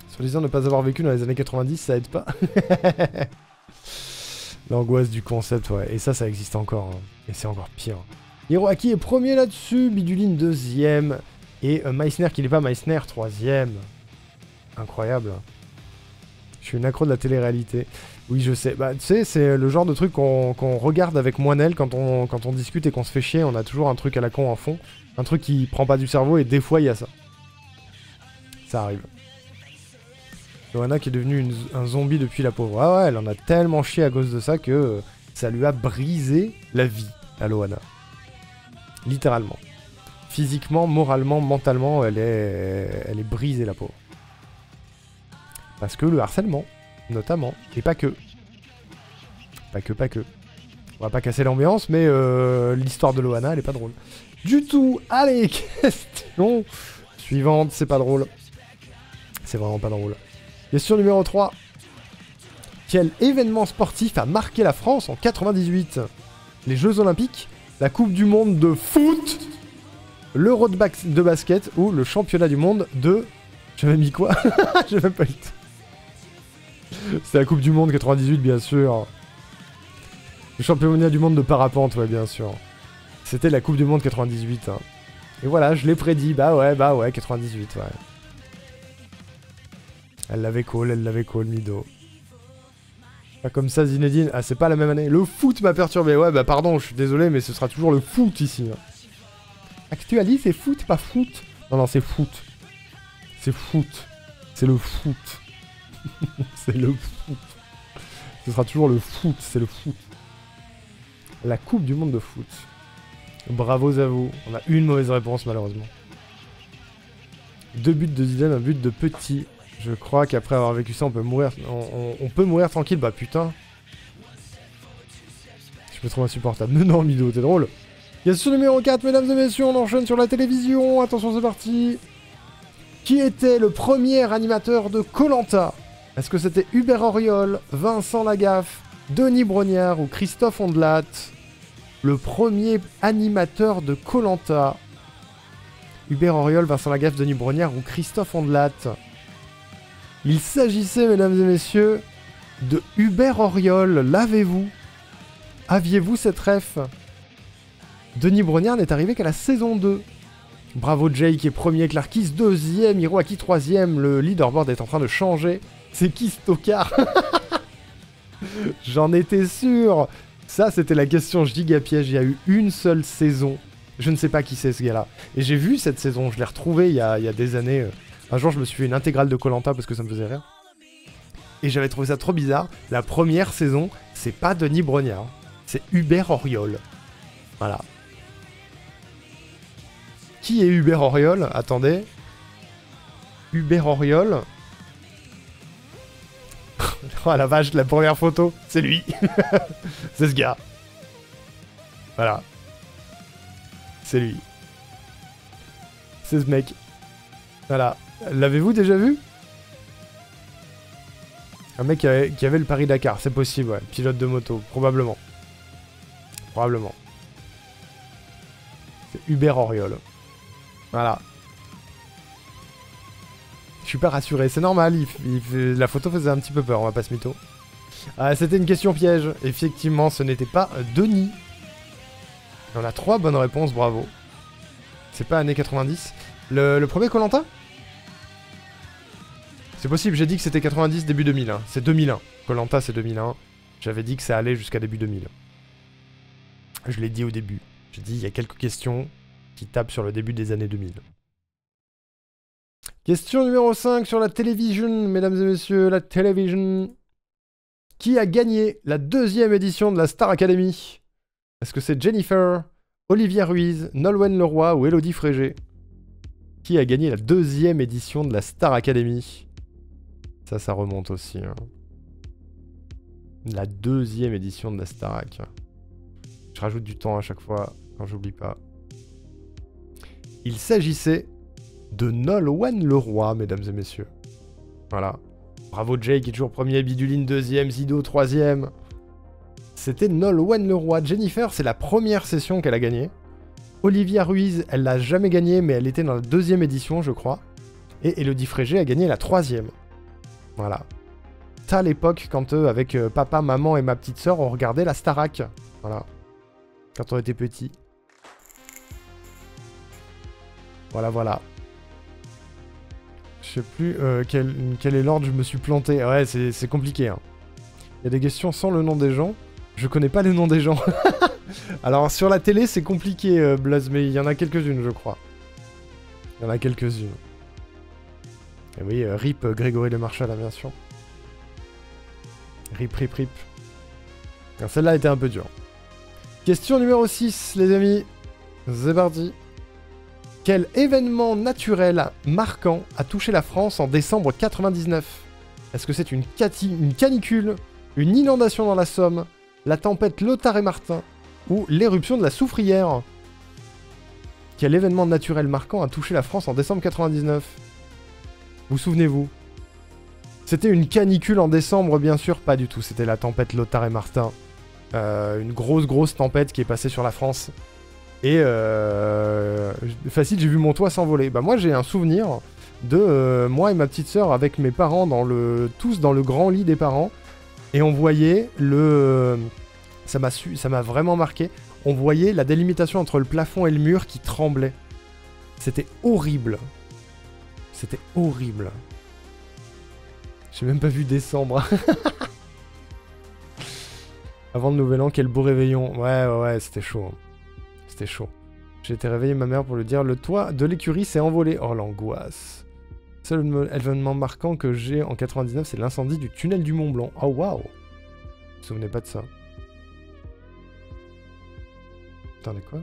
Speaker 1: Soi-disant ne pas avoir vécu dans les années 90, ça aide pas. L'angoisse du concept, ouais. Et ça existe encore. Hein. Et c'est encore pire. Hiroaki est premier là-dessus. Biduline deuxième. Et Meissner, qui n'est pas Meissner, troisième. Incroyable. Je suis une accro de la télé-réalité. Oui, je sais. Bah, tu sais, c'est le genre de truc qu'on regarde avec Moinel quand on discute et qu'on se fait chier. On a toujours un truc à la con en fond. Un truc qui prend pas du cerveau et des fois, il y a ça. Ça arrive. Loana qui est devenue un zombie depuis la pauvre. Ah ouais, elle en a tellement chié à cause de ça que ça lui a brisé la vie à Loana. Littéralement. Physiquement, moralement, mentalement, elle est brisée, la pauvre. Parce que le harcèlement, notamment, et pas que. Pas que. On va pas casser l'ambiance, mais l'histoire de Loana, elle est pas drôle. Du tout. Allez, question suivante, c'est pas drôle. C'est vraiment pas drôle. Question numéro 3. Quel événement sportif a marqué la France en 98? Les Jeux Olympiques, la Coupe du Monde de foot, l'Euro de basket ou le championnat du monde de... J'avais mis quoi? J'ai même pas eu. C'est la Coupe du Monde 98, bien sûr. Le championnat du monde de parapente, ouais, bien sûr. C'était la Coupe du Monde 98. Hein. Et voilà, je l'ai prédit. Bah ouais, 98, ouais. Elle l'avait call, Mido. Pas comme ça, Zinedine. Ah, c'est pas la même année. Le foot m'a perturbé. Ouais, bah pardon, je suis désolé, mais ce sera toujours le foot ici. Hein. Actualise, c'est foot, pas foot. Non, c'est foot. C'est foot. C'est le foot. C'est le foot. Ce sera toujours le foot, c'est le foot. La Coupe du Monde de foot. Bravo à vous. On a une mauvaise réponse, malheureusement. 2 buts de Zidane, un but de Petit. Je crois qu'après avoir vécu ça, on peut mourir. On peut mourir tranquille. Bah putain. Je me trouve insupportable. Mais non, Mido, t'es drôle. Question numéro 4, mesdames et messieurs, on enchaîne sur la télévision. Attention, c'est parti. Qui était le premier animateur de Koh-Lanta? Est-ce que c'était Hubert Auriol, Vincent Lagaffe, Denis Brognard ou Christophe Ondelat? Le premier animateur de Koh-Lanta. Hubert Auriol, Vincent Lagaffe, Denis Brognard ou Christophe Ondelat? Il s'agissait, mesdames et messieurs, de Hubert Auriol. L'avez-vous? Aviez-vous cette ref? Denis Brognard n'est arrivé qu'à la saison 2. Bravo Jay qui est premier, Clarkis deuxième, Hiroaki troisième. Le leaderboard est en train de changer. C'est qui Stockard? J'en étais sûr. Ça, c'était la question giga-piège. Il y a eu une seule saison. Je ne sais pas qui c'est ce gars-là. Et j'ai vu cette saison. Je l'ai retrouvée il y a des années. Un jour, je me suis fait une intégrale de Koh-Lanta parce que ça me faisait rire. Et j'avais trouvé ça trop bizarre. La première saison, c'est pas Denis Brognard. C'est Hubert Auriol. Voilà. Qui est Hubert Auriol? Attendez. Hubert Auriol. Oh la vache, la première photo, c'est lui. C'est ce gars. Voilà. C'est lui. C'est ce mec. Voilà. L'avez-vous déjà vu? Un mec qui avait le Paris-Dakar, c'est possible, ouais. Pilote de moto, probablement. Probablement. C'est Hubert Auriol. Voilà. Je suis pas rassuré, c'est normal, la photo faisait un petit peu peur, on va pas se mytho. Ah, c'était une question piège. Effectivement, ce n'était pas Denis. On a 3 bonnes réponses, bravo. C'est pas années 90. Le premier Koh-Lanta? C'est possible, j'ai dit que c'était 90, début 2000. Hein. C'est 2001. Koh-Lanta, c'est 2001. J'avais dit que ça allait jusqu'à début 2000. Je l'ai dit au début. J'ai dit, il y a quelques questions qui tapent sur le début des années 2000. Question numéro 5 sur la télévision, mesdames et messieurs, la télévision. Qui a gagné la 2e édition de la Star Academy? Est-ce que c'est Jennifer, Olivia Ruiz, Nolwenn Leroy ou Élodie Frégé? Qui a gagné la 2e édition de la Star Academy? Ça remonte aussi. Hein. La 2e édition de la Starac. Je rajoute du temps à chaque fois, quand j'oublie pas. Il s'agissait de Nolwenn Leroy, mesdames et messieurs. Voilà. Bravo Jay qui est toujours premier, Biduline 2e, Zido 3e. C'était Nolwenn Leroy. Jennifer, c'est la première session qu'elle a gagnée. Olivia Ruiz, elle l'a jamais gagnée, mais elle était dans la 2e édition, je crois. Et Élodie Frégé a gagné la 3e. Voilà. Ça à l'époque, quand avec papa, maman et ma petite sœur, on regardait la Starac. Voilà. Quand on était petit. Voilà, voilà. Je sais plus quel est l'ordre, je me suis planté. Ouais, c'est compliqué. Hein. Il y a des questions sans le nom des gens. Je connais pas les noms des gens. Alors, sur la télé, c'est compliqué, Blaze, mais il y en a quelques-unes, je crois. Il y en a quelques-unes. Et oui, RIP Grégory Le Marchal, bien sûr. RIP, RIP, RIP. Celle-là était un peu dure. Question numéro 6, les amis. C'est parti. Quel événement naturel marquant a touché la France en décembre 99? Est-ce que c'est une canicule, une inondation dans la Somme, la tempête Lothar et Martin ou l'éruption de la Soufrière? Quel événement naturel marquant a touché la France en décembre 99? Vous souvenez-vous? C'était une canicule en décembre, bien sûr, pas du tout. C'était la tempête Lothar et Martin. Une grosse tempête qui est passée sur la France. Et facile, j'ai vu mon toit s'envoler. Bah moi j'ai un souvenir de moi et ma petite sœur avec mes parents tous dans le grand lit des parents. Et on voyait ça m'a vraiment marqué. On voyait la délimitation entre le plafond et le mur qui tremblait. C'était horrible. C'était horrible. J'ai même pas vu décembre. Avant le nouvel an, quel beau réveillon. Ouais, c'était chaud. C'était chaud. J'ai été réveiller ma mère pour lui dire le toit de l'écurie s'est envolé. Oh l'angoisse. Seul événement marquant que j'ai en 99, c'est l'incendie du tunnel du Mont Blanc. Oh waouh. Vous vous souvenez pas de ça? Attendez quoi?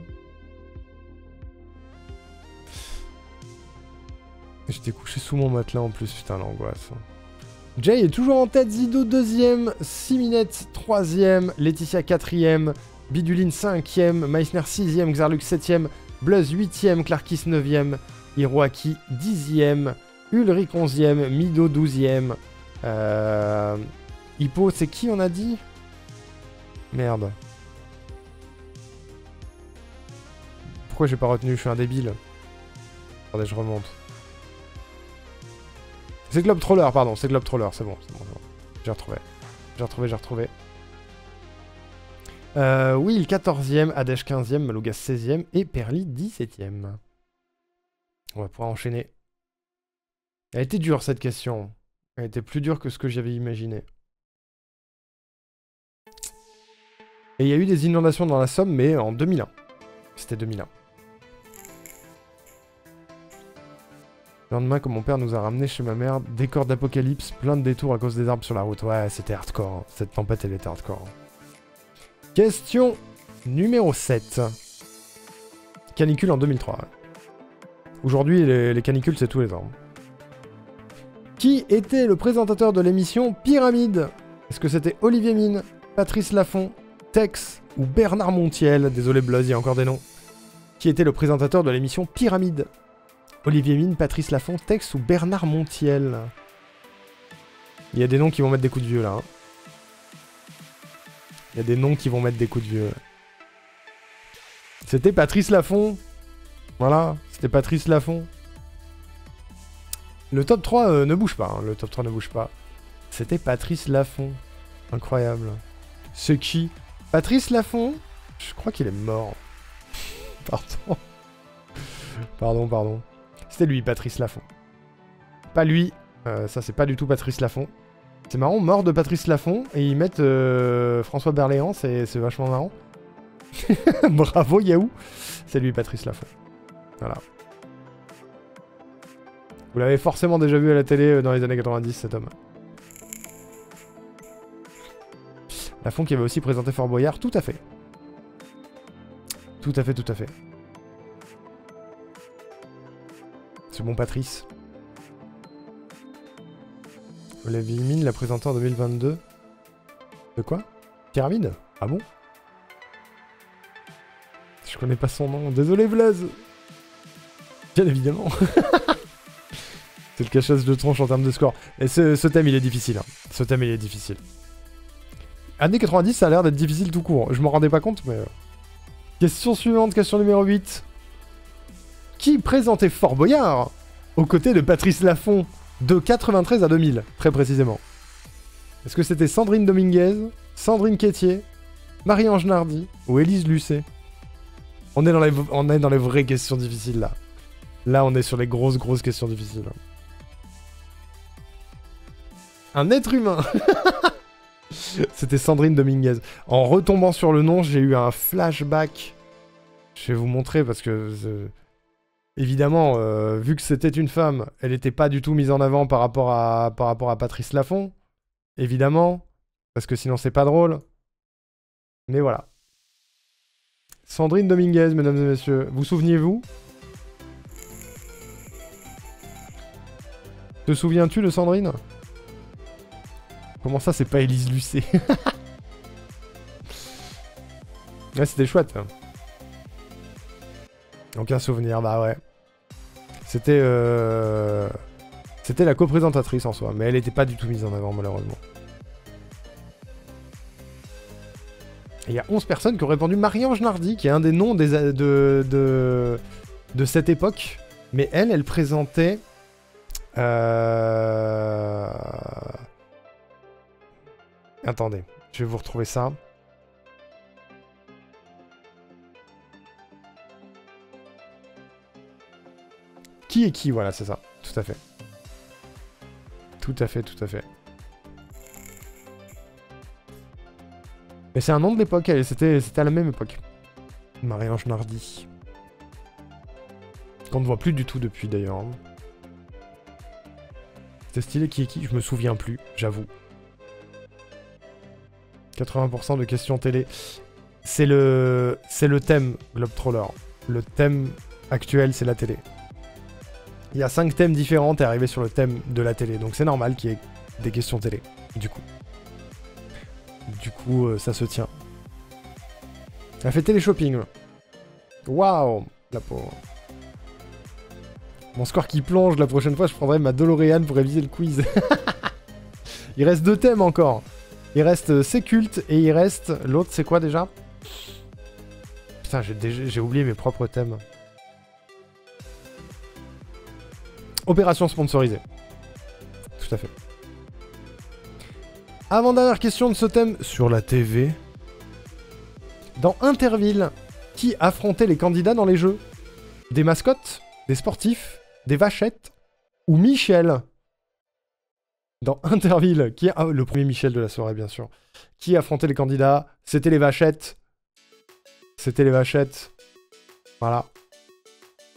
Speaker 1: J'étais couché sous mon matelas en plus, putain l'angoisse. Jay est toujours en tête, Zido 2ème, Siminette 3ème, Laetitia 4ème, Biduline 5ème, Meissner 6ème, Xarlux 7ème, Bluz 8ème, Clarkis 9ème, Hiroaki 10ème, Ulrich 11ème, Mido 12ème. Hippo, c'est qui on a dit? Merde. Pourquoi j'ai pas retenu? Je suis un débile. Attendez, je remonte. C'est Globetroller, pardon, c'est Globetroller, c'est bon. J'ai retrouvé. Will 14ème, Adèche 15ème, Malougas 16ème et Perly 17ème. On va pouvoir enchaîner. Elle était dure cette question. Elle était plus dure que ce que j'avais imaginé. Et il y a eu des inondations dans la Somme, mais en 2001. C'était 2001. Le lendemain, comme mon père nous a ramené chez ma mère, décor d'apocalypse, plein de détours à cause des arbres sur la route. Ouais, c'était hardcore. Hein. Cette tempête, elle était hardcore. Question numéro 7. Canicule en 2003. Ouais. Aujourd'hui, les canicules, c'est tous les ans. Qui était le présentateur de l'émission Pyramide? Est-ce que c'était Olivier Mine, Patrice Laffont, Tex ou Bernard Montiel? Désolé Bluzz, il y a encore des noms. Qui était le présentateur de l'émission Pyramide? Olivier Mine, Patrice Laffont, Tex ou Bernard Montiel? Il y a des noms qui vont mettre des coups de vieux là. Hein. Il y a des noms qui vont mettre des coups de vieux. C'était Patrice Laffont. Voilà, c'était Patrice Laffont. Le top 3 ne bouge pas. Hein. Le top 3 ne bouge pas. C'était Patrice Laffont. Incroyable. C'est qui? Patrice Laffont? Je crois qu'il est mort. Pardon. Pardon. C'était lui, Patrice Laffont. Pas lui. Ça, c'est pas du tout Patrice Laffont. C'est marrant, mort de Patrice Laffont. Et ils mettent François Berléand. C'est vachement marrant. Bravo, Yahoo. C'est lui, Patrice Laffont. Voilà. Vous l'avez forcément déjà vu à la télé dans les années 90, cet homme. Laffont qui avait aussi présenté Fort Boyard, tout à fait. Tout à fait. C'est bon, Patrice. Olivier Mine l'a présenté en 2022. De quoi? Pyramide? Ah bon? Je connais pas son nom. Désolé, Blaze. Bien évidemment. C'est le cachage de tronche en termes de score. Et ce thème, il est difficile. Hein. Ce thème, il est difficile. Années 90, ça a l'air d'être difficile tout court. Je m'en rendais pas compte, mais... Question suivante, question numéro 8. Qui présentait Fort Boyard aux côtés de Patrice Laffont de 93 à 2000, très précisément? Est-ce que c'était Sandrine Dominguez, Sandrine Quétier, Marie-Ange Nardi ou Élise Lucet? On est dans les vraies questions difficiles, là. Là, on est sur les grosses questions difficiles. Un être humain. C'était Sandrine Dominguez. En retombant sur le nom, j'ai eu un flashback. Je vais vous montrer parce que... évidemment, vu que c'était une femme, elle n'était pas du tout mise en avant par rapport à Patrice Laffont. Évidemment. Parce que sinon, c'est pas drôle. Mais voilà. Sandrine Dominguez, mesdames et messieurs. Vous souvenez-vous? Te souviens-tu de Sandrine? Comment ça, c'est pas Élise Lucet? Ouais, c'était chouette. Hein. Aucun souvenir, bah ouais. C'était la co-présentatrice en soi, mais elle était pas du tout mise en avant, malheureusement. Il y a 11 personnes qui ont répondu Marie-Ange Nardi, qui est un des noms de cette époque. Mais elle présentait... Attendez, je vais vous retrouver ça. Qui est qui? Voilà, c'est ça. Tout à fait. Tout à fait. Mais c'est un nom de l'époque, c'était à la même époque. Marie-Ange Nardi. Qu'on ne voit plus du tout depuis, d'ailleurs. C'était stylé qui est qui? Je me souviens plus, j'avoue. 80% de questions télé. C'est le thème, Globetroller. Le thème actuel, c'est la télé. Il y a 5 thèmes différents, t'es arrivé sur le thème de la télé. Donc c'est normal qu'il y ait des questions télé, du coup. Ça se tient. Elle fait télé-shopping. Waouh, la pauvre. Mon score qui plonge, la prochaine fois, je prendrai ma DeLorean pour réviser le quiz. Il reste 2 thèmes encore. Il reste C'est culte et il reste... L'autre, c'est quoi déjà? Putain, j'ai oublié mes propres thèmes. Opération sponsorisée. Tout à fait. Avant-dernière question de ce thème sur la TV. Dans Interville, qui affrontait les candidats dans les jeux? Des mascottes? Des sportifs? Des vachettes? Ou Michel? Dans Interville, qui a... le premier Michel de la soirée, bien sûr. Qui affrontait les candidats? C'était les vachettes. C'était les vachettes. Voilà.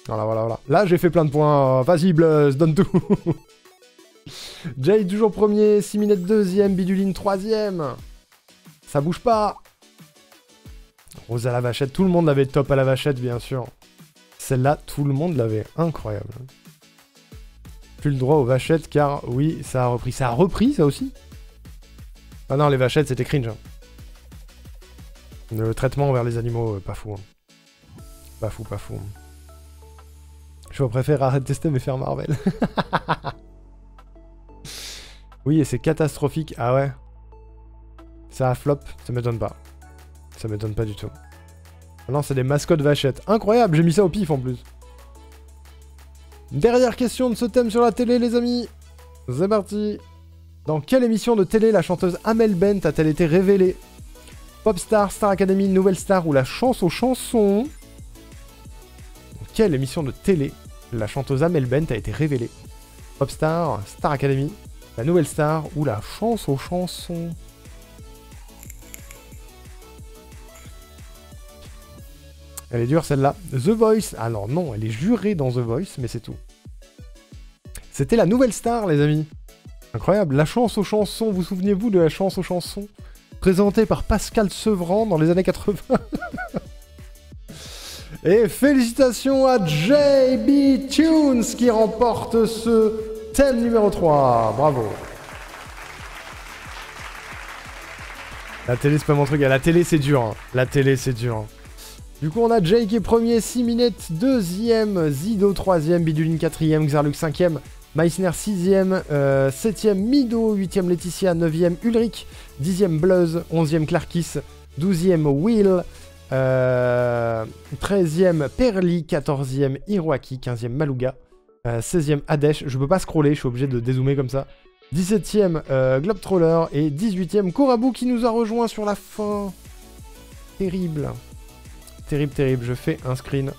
Speaker 1: Voilà. Là, j'ai fait plein de points. Vas-y, Bluzz, donne tout. Jay toujours premier, Siminette deuxième, Biduline troisième. Ça bouge pas. Rose à la vachette, tout le monde l'avait top à la vachette, bien sûr. Celle-là, tout le monde l'avait. Incroyable. Plus le droit aux vachettes car oui, ça a repris. Ça a repris ça aussi? Ah non, les vachettes c'était cringe. Hein. Le traitement envers les animaux, pas fou. Hein. Pas fou, pas fou. Je préfère arrêter de tester mais faire Marvel. Oui, et c'est catastrophique. Ah ouais. Ça a flop, ça m'étonne pas. Ça m'étonne pas du tout. Non, c'est des mascottes vachettes. Incroyable, j'ai mis ça au pif en plus. Dernière question de ce thème sur la télé, les amis. C'est parti. Dans quelle émission de télé la chanteuse Amel Bent a-t-elle été révélée? Popstar, Star Academy, Nouvelle Star ou la chance aux chansons? Dans quelle émission de télé la chanteuse Amel Bent a été révélée? Popstar, Star Academy, la Nouvelle Star ou la chance aux chansons? Elle est dure celle-là. The Voice. Ah non, non, elle est jurée dans The Voice, mais c'est tout. C'était la Nouvelle Star, les amis. Incroyable. La chance aux chansons. Vous souvenez-vous de la chance aux chansons? Présentée par Pascal Sevran dans les années 80. Et félicitations à JB Tunes qui remporte ce thème numéro 3. Bravo. La télé, c'est pas mon truc. La télé, c'est dur. Hein. La télé, c'est dur. Hein. Du coup, on a Jay qui est premier, Siminette deuxième, Zido troisième, Biduline quatrième, Xarlux cinquième, Meissner sixième, septième, Mido, huitième, Laetitia, neuvième, Ulrich, dixième, Bluzz, onzième, Clarkis, douzième, Will, 13e, Perly, 14e, Hiroaki, 15e, Maluga, 16e, Adesh, je peux pas scroller, je suis obligé de dézoomer comme ça, 17e, Globetroller, et 18e, Korabu qui nous a rejoint sur la fin. Terrible. Terrible, terrible. Je fais un screen.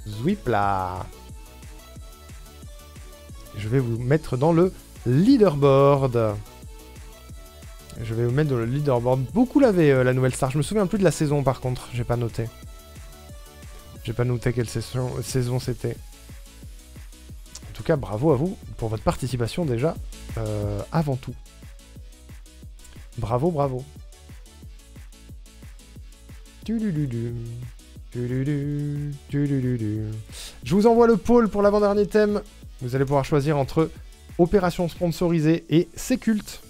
Speaker 1: Zwip là. Je vais vous mettre dans le leaderboard. Je vais vous mettre dans le leaderboard. Beaucoup l'avaient, la Nouvelle Star. Je me souviens plus de la saison par contre. J'ai pas noté. J'ai pas noté quelle saison c'était. En tout cas, bravo à vous pour votre participation déjà. Avant tout. Bravo, bravo. Je vous envoie le poll pour l'avant-dernier thème. Vous allez pouvoir choisir entre opération sponsorisée et c'est culte.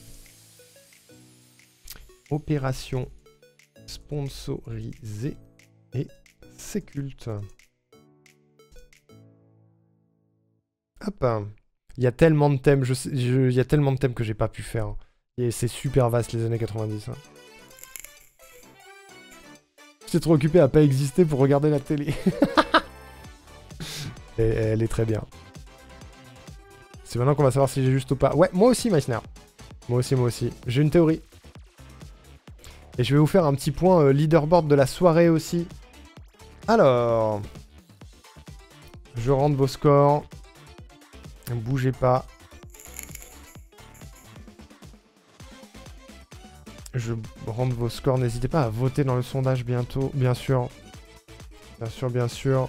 Speaker 1: Opération sponsorisée et c'est culte. Hop. Il y a tellement de thèmes, il y a tellement de thèmes que j'ai pas pu faire. Et c'est super vaste les années 90. Hein. J'étais trop occupé à pas exister pour regarder la télé. Et elle est très bien. C'est maintenant qu'on va savoir si j'ai juste ou pas. Ouais, moi aussi, Meissner. Moi aussi, moi aussi. J'ai une théorie. Et je vais vous faire un petit point leaderboard de la soirée aussi. Alors. Je rentre vos scores. Ne bougez pas. Je rentre vos scores. N'hésitez pas à voter dans le sondage bientôt. Bien sûr. Bien sûr, bien sûr.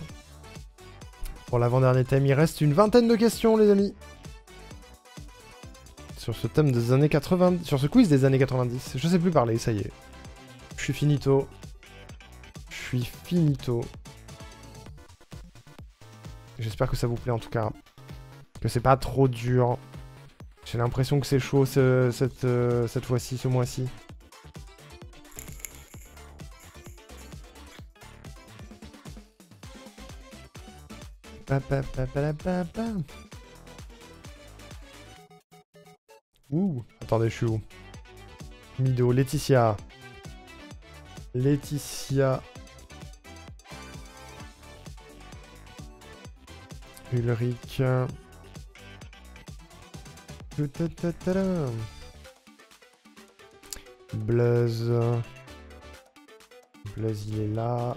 Speaker 1: Pour l'avant-dernier thème, il reste une vingtaine de questions, les amis. Sur ce thème des années 80... Sur ce quiz des années 90. Je sais plus parler, ça y est. Je suis finito. Je suis finito. J'espère que ça vous plaît en tout cas. Que c'est pas trop dur. J'ai l'impression que c'est chaud cette fois-ci, ce mois-ci. Ouh, attendez, je suis où? Mido, Laetitia. Laetitia. Ulrich. Bluzz. Bluzz, il est là.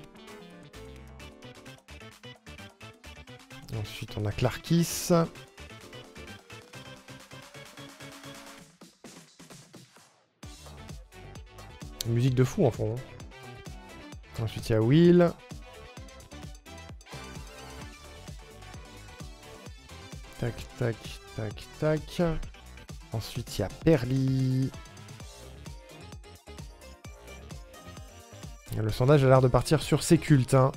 Speaker 1: Ensuite, on a Clarkis. Musique de fou en fond. Ensuite, il y a Will. Tac, tac, tac, tac. Ensuite, il y a Perly. Le sondage a l'air de partir sur ses cultes. Hein.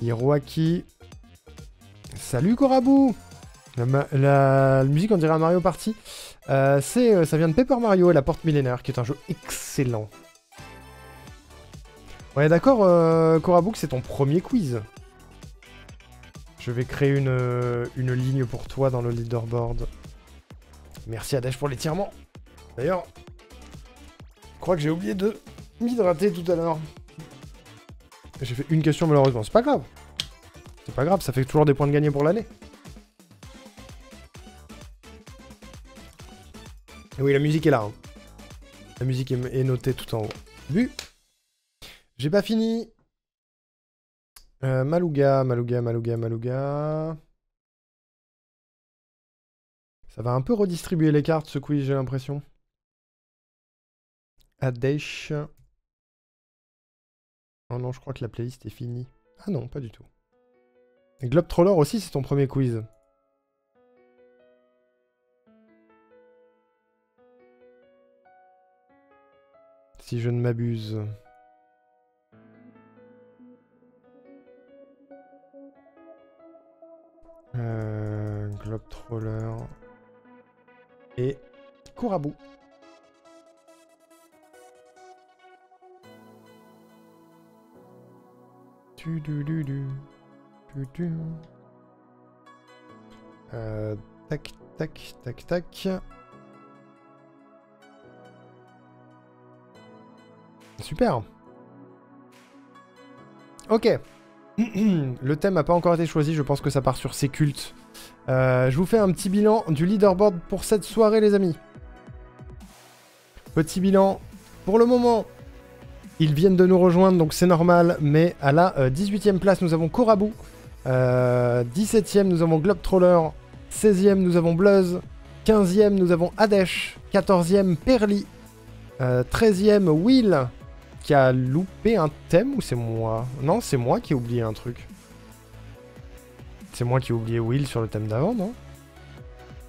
Speaker 1: Hiroaki. Salut Korabu. La musique on dirait un Mario Party. Ça vient de Paper Mario et la Porte Millénaire, qui est un jeu excellent. Ouais d'accord Korabu, que c'est ton premier quiz. Je vais créer une ligne pour toi dans le leaderboard. Merci Adash pour l'étirement. D'ailleurs, je crois que j'ai oublié de m'hydrater tout à l'heure. J'ai fait une question malheureusement, c'est pas grave. C'est pas grave, ça fait toujours des points de gagné pour l'année. Et oui, la musique est là. Hein. La musique est notée tout en haut. Vu. J'ai pas fini. Malouga. Ça va un peu redistribuer les cartes ce quiz, j'ai l'impression. Adesh. Oh non, je crois que la playlist est finie. Ah non, pas du tout. Et Globetroller aussi, c'est ton premier quiz. Si je ne m'abuse. Globetroller. Et Korabu. Tac, tac, tac, tac. Super. Ok. Le thème n'a pas encore été choisi, je pense que ça part sur ces cultes. Je vous fais un petit bilan du leaderboard pour cette soirée, les amis. Petit bilan. Pour le moment, ils viennent de nous rejoindre, donc c'est normal. Mais à la 18e place, nous avons Korabu. 17e, nous avons Globetroller. 16e, nous avons Bluzz. 15e, nous avons Adesh. 14e, Perly. 13e, Will. Qui a loupé un thème ou c'est moi? Non, c'est moi qui ai oublié un truc. C'est moi qui ai oublié Will sur le thème d'avant, non?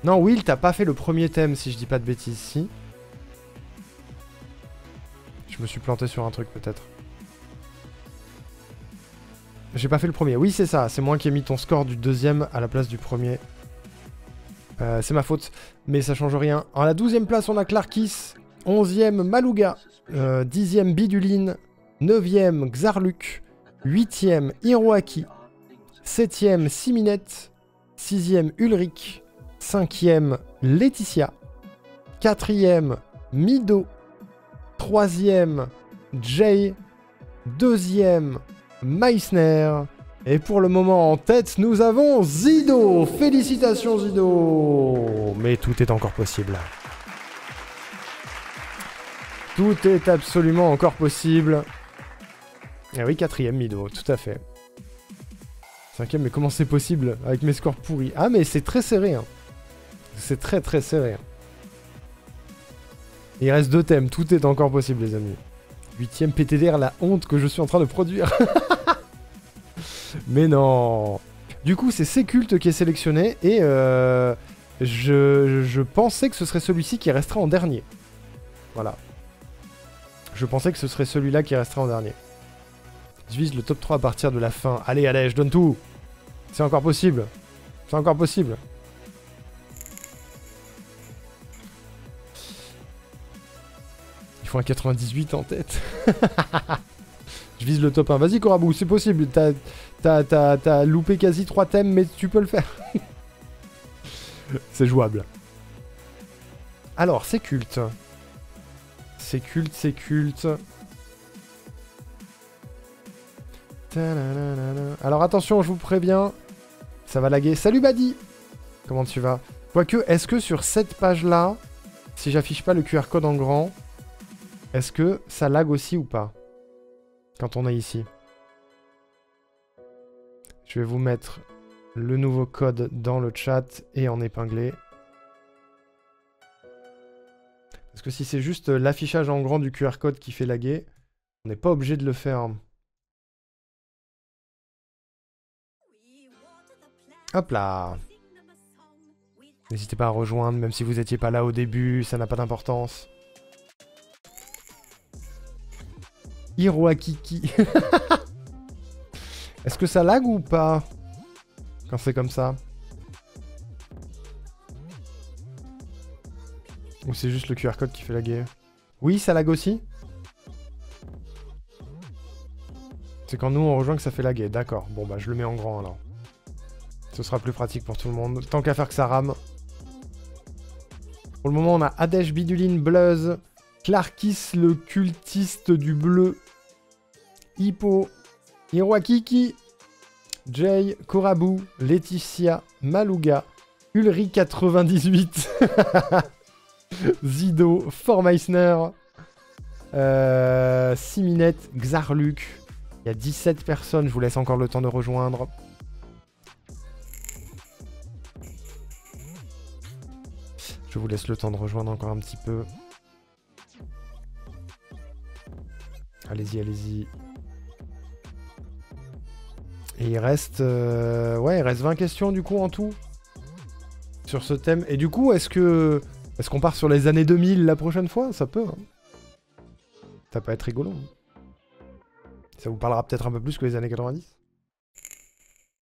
Speaker 1: Non, Will, t'as pas fait le premier thème, si je dis pas de bêtises, si. Je me suis planté sur un truc, peut-être. J'ai pas fait le premier. Oui, c'est ça. C'est moi qui ai mis ton score du deuxième à la place du premier. C'est ma faute. Mais ça change rien. À la 12e place, on a Clarkis. 11e, Malouga. 10e, Biduline. 9e, Xarluk. 8e, Hiroaki. 7e, Siminette. 6e, Ulrich. 5e, Laetitia. 4e, Mido. 3e, Jay. 2e, Meissner. Et pour le moment en tête, nous avons Zido. Félicitations Zido. Mais tout est encore possible. Tout est absolument encore possible. Ah oui, 4e Mido, tout à fait. 5e, mais comment c'est possible avec mes scores pourris? Ah mais c'est très serré. Hein. C'est très très serré. Il reste 2 thèmes, tout est encore possible les amis. 8e PTDR, la honte que je suis en train de produire. Mais non. Du coup, c'est C-Culte qui est sélectionné et je pensais que ce serait celui-ci qui resterait en dernier. Voilà. Je pensais que ce serait celui-là qui resterait en dernier. Je vise le top 3 à partir de la fin. Allez, allez, je donne tout. C'est encore possible. C'est encore possible. Il faut un 98 en tête. Je vise le top 1. Vas-y, Korabu, c'est possible. T'as loupé quasi 3 thèmes, mais tu peux le faire. C'est jouable. Alors, c'est culte. C'est culte, c'est culte. Alors, attention, je vous préviens. Ça va laguer. Salut, Badi. Comment tu vas? Quoique, est-ce que sur cette page-là, si j'affiche pas le QR code en grand, est-ce que ça lag aussi ou pas? Quand on est ici. Je vais vous mettre le nouveau code dans le chat et en épinglé. Parce que si c'est juste l'affichage en grand du QR code qui fait laguer, on n'est pas obligé de le faire. Hop là. N'hésitez pas à rejoindre, même si vous n'étiez pas là au début, ça n'a pas d'importance. Hiroaki. Est-ce que ça lag ou pas? Quand c'est comme ça? Ou c'est juste le QR code qui fait laguer? Oui, ça lag aussi? C'est quand nous on rejoint que ça fait laguer, d'accord. Bon bah je le mets en grand alors. Ce sera plus pratique pour tout le monde. Tant qu'à faire que ça rame. Pour le moment on a Adesh Bidulin Bluzz, Clarkis le cultiste du bleu, Hippo, Hiroakiki, Jay, Korabu, Laetitia, Maluga, Ulri98, Zido, Formeissner, Siminette, Xarluc. Il y a 17 personnes, je vous laisse encore le temps de rejoindre. Je vous laisse le temps de rejoindre encore un petit peu. Allez-y, allez-y. Et il reste... ouais, il reste 20 questions du coup en tout. Sur ce thème. Et du coup, est-ce qu'on part sur les années 2000 la prochaine fois? Ça peut. Hein. Ça peut être rigolo. Ça vous parlera peut-être un peu plus que les années 90.